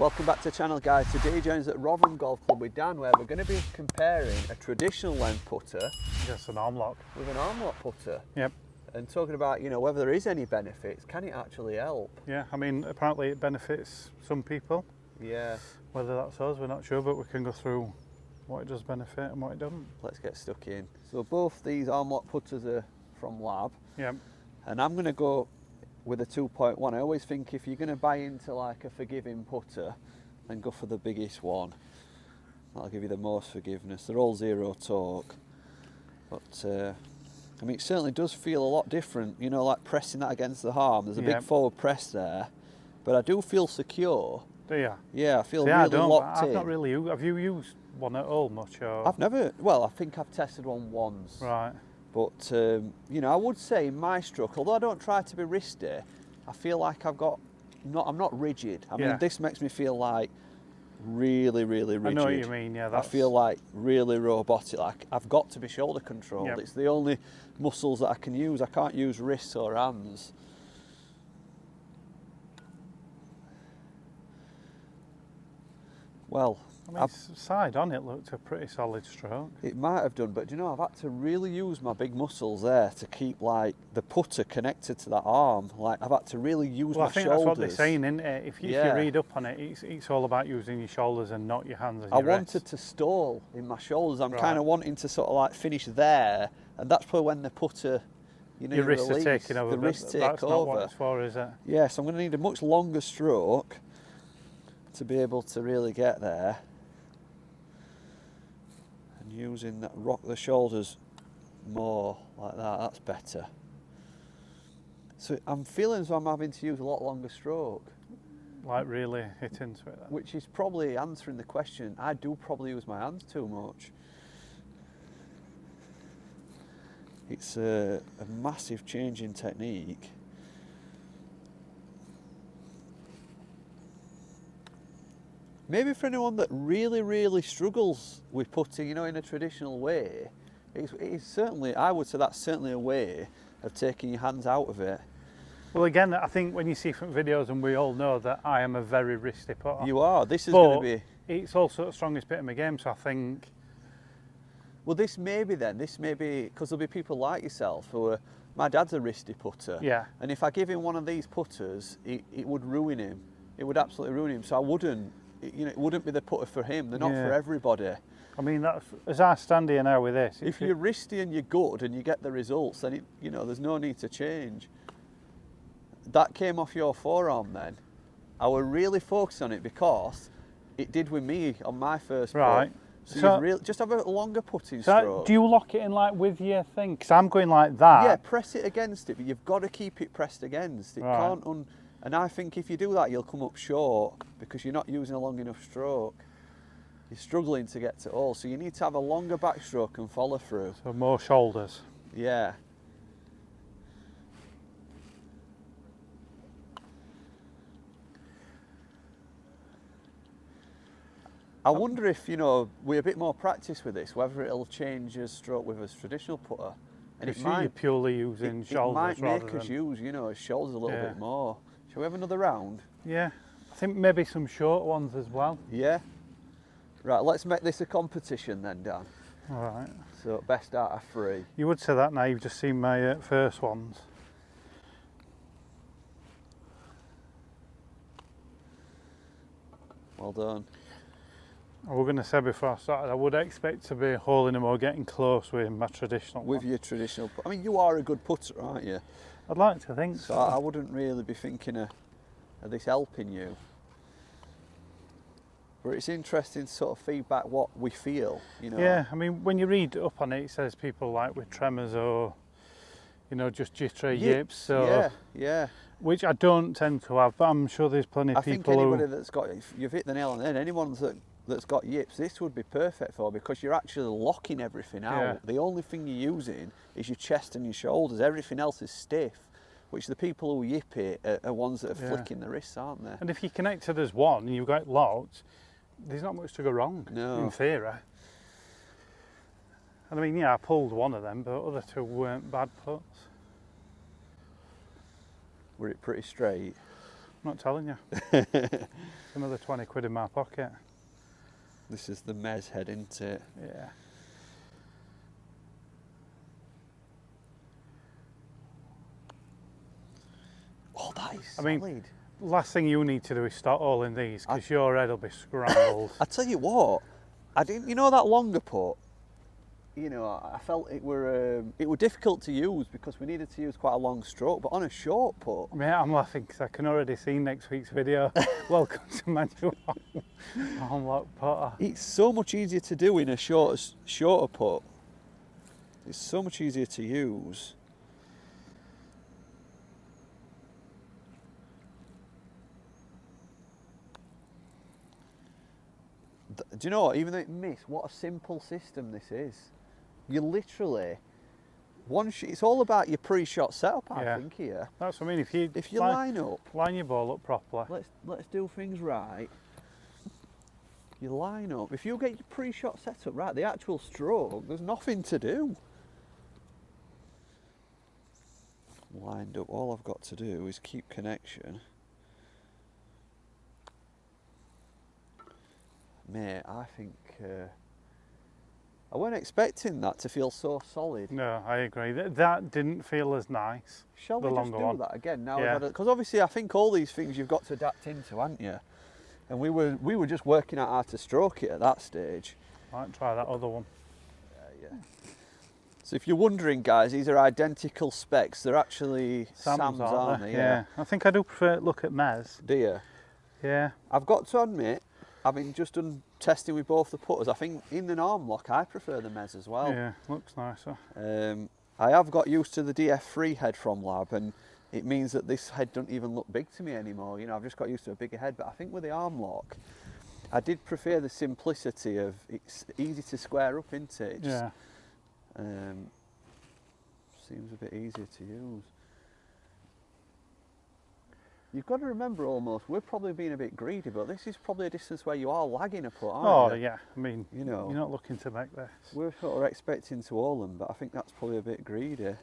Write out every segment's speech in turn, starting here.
Welcome back to the channel, guys. Today joins at Rotherham Golf Club with Dan, where we're going to be comparing a traditional length putter just an armlock with an armlock putter. Yep. And talking about, you know, whether there is any benefits, can it actually help? Yeah, I mean, apparently it benefits some people. Yeah. Whether that's us, we're not sure, but we can go through what it does benefit and what it doesn't. Let's get stuck in. So both these armlock putters are from Lab. Yep. And I'm going to go with a 2.1. I always think if you're going to buy into like a forgiving putter, then go for the biggest one. That'll give you the most forgiveness. They're all zero torque. But I mean, it certainly does feel a lot different, you know, like pressing that against the arm. There's a big forward press there, but I do feel secure. Do you? Yeah, I feel really locked in. I've not really used. Have you used one at all much? Or? I've never, well, I think I've tested one once. Right. But, you know, I would say in my stroke, although I don't try to be wristy, I feel like I'm not rigid. I mean, this makes me feel like really, really rigid. I know what you mean, yeah. I feel like really robotic, like I've got to be shoulder controlled. Yep. It's the only muscles that I can use. I can't use wrists or hands. Well, I mean, side on it looked a pretty solid stroke. It might have done, but do you know, I've had to really use my big muscles there to keep like the putter connected to that arm. Like I've had to really use my shoulders. I think that's what they're saying, isn't it? If you read up on it, it's all about using your shoulders and not your hands and your wrists. Wanted to stall in my shoulders. I'm kind of wanting to sort of like finish there, and that's probably when the putter, you know, your wrists are taking over. The wrists take that's over. Not what it's for, is it? Yeah, so I'm going to need a much longer stroke to be able to really get there. Using that, rock the shoulders more like that, that's better. So I'm feeling as though I'm having to use a lot longer stroke. Like really hit into it then. Which is probably answering the question, I do probably use my hands too much. It's a massive change in technique. Maybe for anyone that really, really struggles with putting, you know, in a traditional way, it's certainly, I would say that's certainly a way of taking your hands out of it. Well, again, I think when you see from videos, and we all know that I am a very wristy putter. You are. This is going to be... It's also the strongest bit of my game, so I think... Well, this may be, because there'll be people like yourself who are... My dad's a wristy putter. Yeah. And if I give him one of these putters, it would ruin him. It would absolutely ruin him. So I wouldn't... You know, it wouldn't be the putter for him. They're not for everybody. I mean, that's as I stand here now with this. If you're wristy and you're good and you get the results, then you know there's no need to change. That came off your forearm then. I were really focused on it because it did with me on my first putt. So you just have a longer putting stroke. Do you lock it in like with your thing? Because I'm going like that. Yeah, press it against it, but you've got to keep it pressed against. It can't And I think if you do that, you'll come up short because you're not using a long enough stroke. You're struggling to get to all, so you need to have a longer backstroke and follow through. So more shoulders. Yeah. I wonder if, you know, with a bit more practice with this, whether it'll change your stroke with a traditional putter. And if you're purely using shoulders, it might make us use, you know, shoulders a little bit more. Shall we have another round? Yeah, I think maybe some short ones as well. Yeah. Right, let's make this a competition then, Dan. All right. So best out of 3. You would say that now, you've just seen my first ones. Well done. I was going to say before I started, I would expect to be holding them or getting close with my traditional With your traditional putter. I mean, you are a good putter, aren't you? I'd like to think so. I wouldn't really be thinking of this helping you. But it's interesting to sort of feedback what we feel, you know. Yeah, I mean, when you read up on it, it says people like with tremors or, you know, just jittery yips. So, yeah. Which I don't tend to have, but I'm sure there's plenty of people who... I think anybody that's got... You've hit the nail on the head. Anyone that's got yips, this would be perfect for, because you're actually locking everything out. Yeah. The only thing you're using is your chest and your shoulders. Everything else is stiff, which the people who yip it are ones that are flicking the wrists, aren't they? And if you connect it as one and you've got it locked, there's not much to go wrong, in theory. And I mean, yeah, I pulled one of them, but other two weren't bad putts. Were it pretty straight? I'm not telling you. another 20 quid in my pocket. This is the Mezz head, isn't it? Yeah. Oh, that is I solid. mean, last thing you need to do is start all in these because your head will be scrambled. I tell you what, I didn't. You know that longer putt. You know, I felt it were difficult to use because we needed to use quite a long stroke. But on a short putt, Mate, I'm laughing because I can already see next week's video. Welcome to my new Armlock Putter. it's so much easier to do in a shorter putt. It's so much easier to use. Do you know what? Even though it missed, what a simple system this is. You literally, it's all about your pre-shot setup, I think, here. That's what I mean. If you line your ball up properly. Let's do things right. You line up. If you get your pre-shot setup right, the actual stroke, there's nothing to do. Lined up. All I've got to do is keep connection. Mate, I think I weren't expecting that to feel so solid. No, I agree. That didn't feel as nice. Shall we just do that again now? Yeah. Because obviously I think all these things you've got to adapt into, haven't you? And we were just working out how to stroke it at that stage. Might try that other one. Yeah. So if you're wondering, guys, these are identical specs. They're actually Sam's, aren't they? Yeah. I think I do prefer to look at Mezz. Do you? Yeah. I've got to admit, having just done testing with both the putters, I think in an Armlock I prefer the Mezz as well. Yeah, looks nicer. I have got used to the DF3 head from Lab, and it means that this head doesn't even look big to me anymore. You know, I've just got used to a bigger head. But I think with the Armlock, I did prefer the simplicity of it's easy to square up, isn't it? It just, seems a bit easier to use. You've got to remember almost, we're probably being a bit greedy, but this is probably a distance where you are lagging a putt, aren't you? Oh yeah, I mean, you know, you're not looking to make this. We're sort of expecting to all them, but I think that's probably a bit greedy.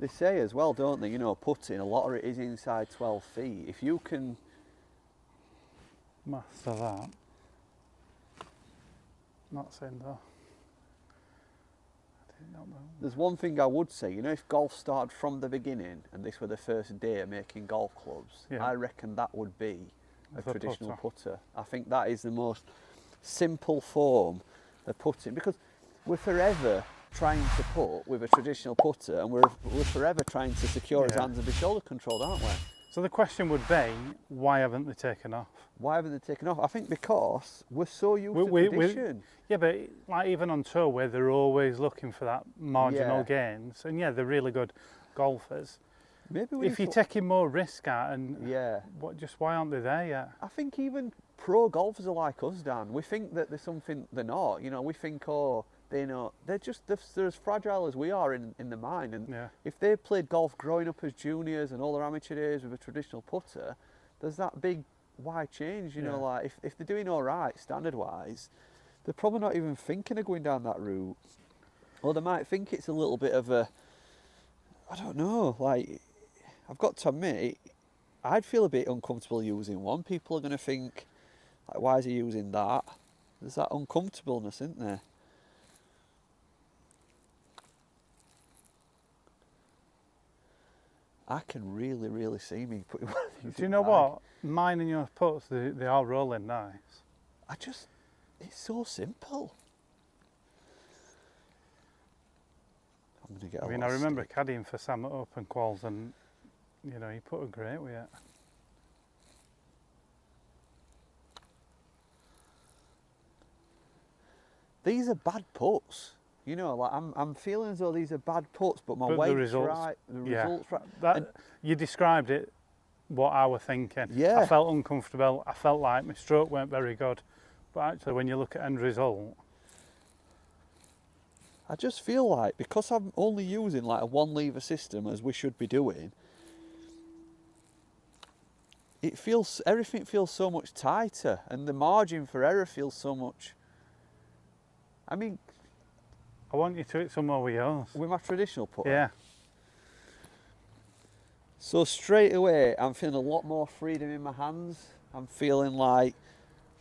They say as well, don't they, you know, putting, a lot of it is inside 12 feet. If you can master that. Not saying though. There's one thing I would say, you know, if golf started from the beginning and this were the first day of making golf clubs, I reckon that would be a traditional putter. I think that is the most simple form of putting, because we're forever trying to putt with a traditional putter, and we're forever trying to secure his hands and be shoulder controlled, aren't we? So the question would be, why haven't they taken off? Why haven't they taken off? I think because we're so used to tradition. Yeah, but like even on tour where they're always looking for that marginal gains, and yeah, they're really good golfers. Maybe if you're taking more risk out, and why aren't they there yet? I think even pro golfers are like us, Dan. We think that there's something they're not. You know, we think, oh, they're as fragile as we are in the mind. And if they played golf growing up as juniors and all their amateur days with a traditional putter, there's that big why change. You know, like if they're doing all right standard wise, they're probably not even thinking of going down that route, or they might think it's a little bit of a, I don't know. Like, I've got to admit, I'd feel a bit uncomfortable using one. People are going to think, like, why is he using that? There's that uncomfortableness, isn't there? I can really, really see me putting one of these. Do you know what? Mine and your putts, they are rolling nice. It's so simple. I'm going to get I remember caddying for Sam at Open Quals, and, you know, he put a great with it. These are bad putts. You know, like I'm feeling as though these are bad putts, but my weight's right. The results right. You described it, what I was thinking. Yeah. I felt uncomfortable. I felt like my stroke weren't very good. But actually, when you look at end result, I just feel like, because I'm only using like a one lever system as we should be doing, everything feels so much tighter, and the margin for error feels so much. I mean, I want you to hit somewhere with yours. With my traditional putter? Yeah. So straight away, I'm feeling a lot more freedom in my hands. I'm feeling like,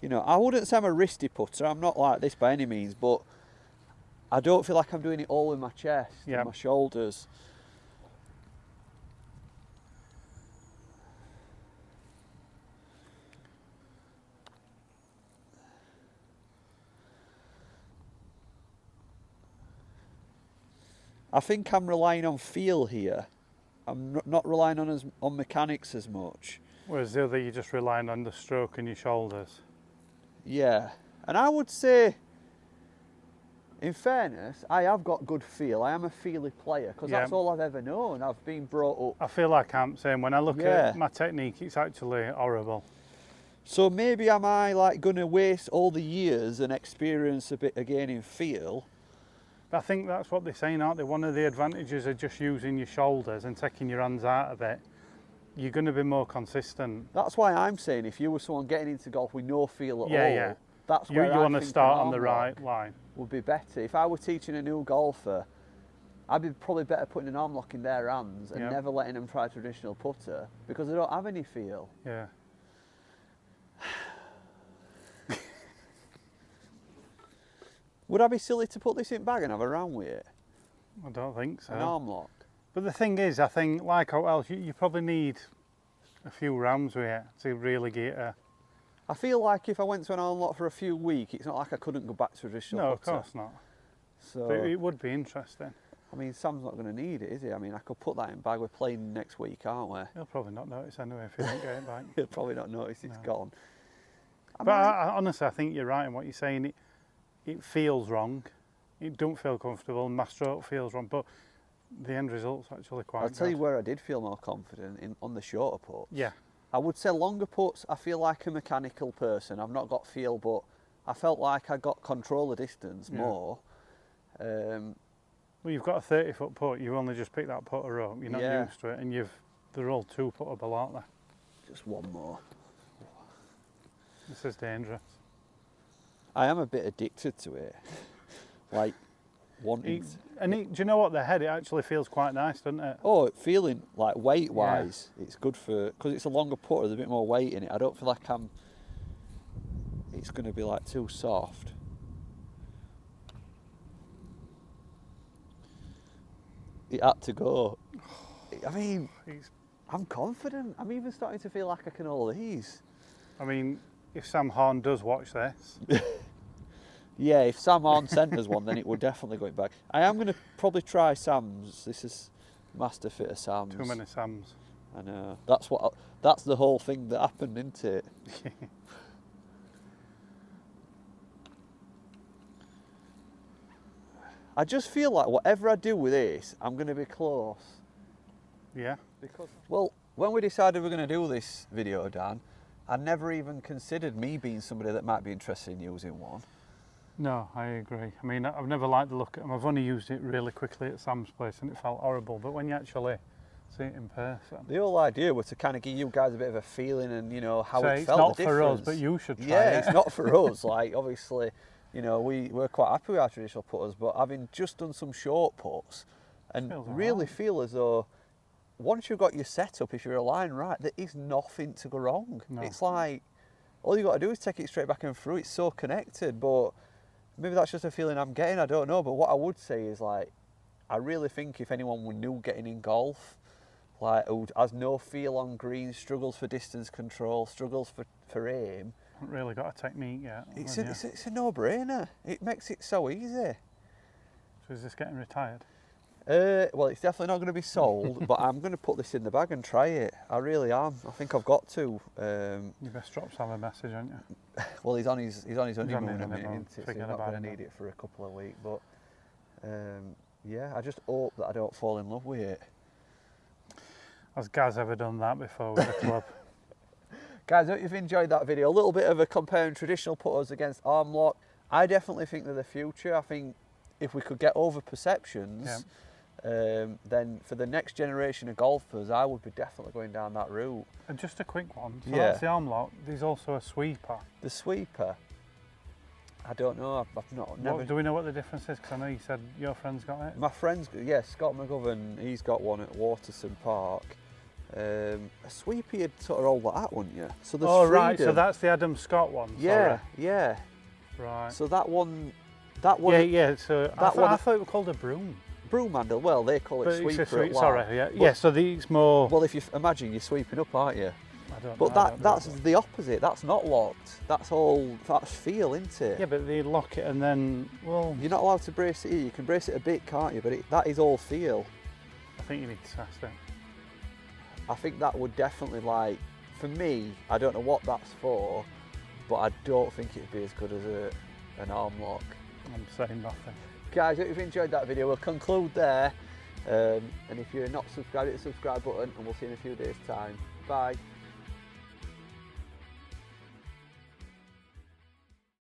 you know, I wouldn't say I'm a wristy putter. I'm not like this by any means, but I don't feel like I'm doing it all with my chest and my shoulders. I think I'm relying on feel here. I'm not relying on mechanics as much. Whereas the other, you're just relying on the stroke and your shoulders. Yeah, and I would say, in fairness, I have got good feel. I am a feely player because that's all I've ever known. I've been brought up. I feel like I'm saying when I look at my technique, it's actually horrible. So maybe am I like going to waste all the years and experience a bit again in feel? I think that's what they're saying, aren't they? One of the advantages of just using your shoulders and taking your hands out of it, you're going to be more consistent. That's why I'm saying if you were someone getting into golf with no feel at all, that's where you want to start on the right line. Would be better. If I were teaching a new golfer, I'd be probably better putting an armlock in their hands and never letting them try a traditional putter because they don't have any feel. Yeah. Would I be silly to put this in bag and have a round with it? I don't think so. An armlock? But the thing is, I think, like how else, you probably need a few rounds with it to really get a... I feel like if I went to an armlock for a few weeks, it's not like I couldn't go back to traditional putter. No, of course not. So But it would be interesting. I mean, Sam's not going to need it, is he? I mean, I could put that in bag. We're playing next week, aren't we? He'll probably not notice anyway if he don't get it back. He'll probably not notice it's gone. But I honestly, I think you're right in what you're saying. It feels wrong. It don't feel comfortable. My stroke feels wrong, but the end result's actually quite good. I'll tell you where I did feel more confident on the shorter putts. Yeah. I would say longer putts, I feel like a mechanical person. I've not got feel, but I felt like I got control of distance more. Well, you've got a 30-foot putt. You only just picked that putter up. You're not used to it, and they're all two-puttable, aren't they? Just one more. This is dangerous. I am a bit addicted to it. Like, wanting... do you know what, the head, it actually feels quite nice, doesn't it? Oh, feeling, like, weight-wise, it's good for... Because it's a longer putter, there's a bit more weight in it. I don't feel like it's going to be, like, too soft. It had to go. I mean, I'm confident. I'm even starting to feel like I can hold these. I mean, if Sam Horn does watch this... Yeah, if Sam Horn sent us one, then it would definitely go back. I am going to probably try Sam's. This is Master Fitter Sam's. Too many Sams. I know. That's the whole thing that happened, isn't it? I just feel like whatever I do with this, I'm going to be close. Yeah. Because, well, when we decided we were going to do this video, Dan, I never even considered me being somebody that might be interested in using one. No, I agree. I mean, I've never liked the look at them. I've only used it really quickly at Sam's place and it felt horrible. But when you actually see it in person... The whole idea was to kind of give you guys a bit of a feeling and, you know, how it felt, it's not the for difference. us, but you should try it. Yeah, it's not for us. Like, obviously, you know, we're quite happy with our traditional putters, but having just done some short putts and really feel as though once you've got your setup, if you're aligned right, there is nothing to go wrong. No. It's like, all you've got to do is take it straight back and through. It's so connected, but maybe that's just a feeling I'm getting, I don't know. But what I would say is, like, I really think if anyone were new getting in golf, like, who has no feel on green, struggles for distance control, struggles for aim. Haven't really got a technique yet. It's a no-brainer. It makes it so easy. So is this getting retired? Well, it's definitely not going to be sold, but I'm going to put this in the bag and try it. I really am. I think I've got to. You best drop Sam a message, aren't you? Well, he's on his honeymoon a minute, isn't he? So he's not going to it. need it for a couple of weeks. But yeah, I just hope that I don't fall in love with it. Has Gaz ever done that before with a club? Guys, I hope you've enjoyed that video. A little bit of a comparing traditional putters against Armlock. I definitely think they're the future. I think if we could get over perceptions, then for the next generation of golfers, I would be definitely going down that route. And just a quick one. So that's the Armlock. There's also a sweeper. The sweeper? I don't know. Never. Do we know what the difference is? Because I know you said your friend's got it. My friend's, Scott McGovern, he's got one at Waterson Park. A sweeper, you'd sort of roll like that, wouldn't you? So there's Oh right, so freedom. that's the Adam Scott one. Yeah, Sorry. yeah. Right. So that one. Yeah. So I one- thought it was called a broom. Broom handle. Well, they call it But sweeper. it's a at Lab. sorry, yeah. But- Yeah. So it's more. Well, if you imagine you're sweeping up, aren't you? I don't But know, I don't that's know. the opposite. That's not locked. That's feel, isn't it? Yeah, but they lock it and then You're not allowed to brace it here. You can brace it a bit, can't you? But that is all feel. I think you need to test it. I think that would definitely, like, for me, I don't know what that's for, but I don't think it'd be as good as an arm lock. I'm saying nothing. Guys, if you've enjoyed that video, we'll conclude there. And if you're not subscribed, hit the subscribe button, and we'll see you in a few days' time. Bye.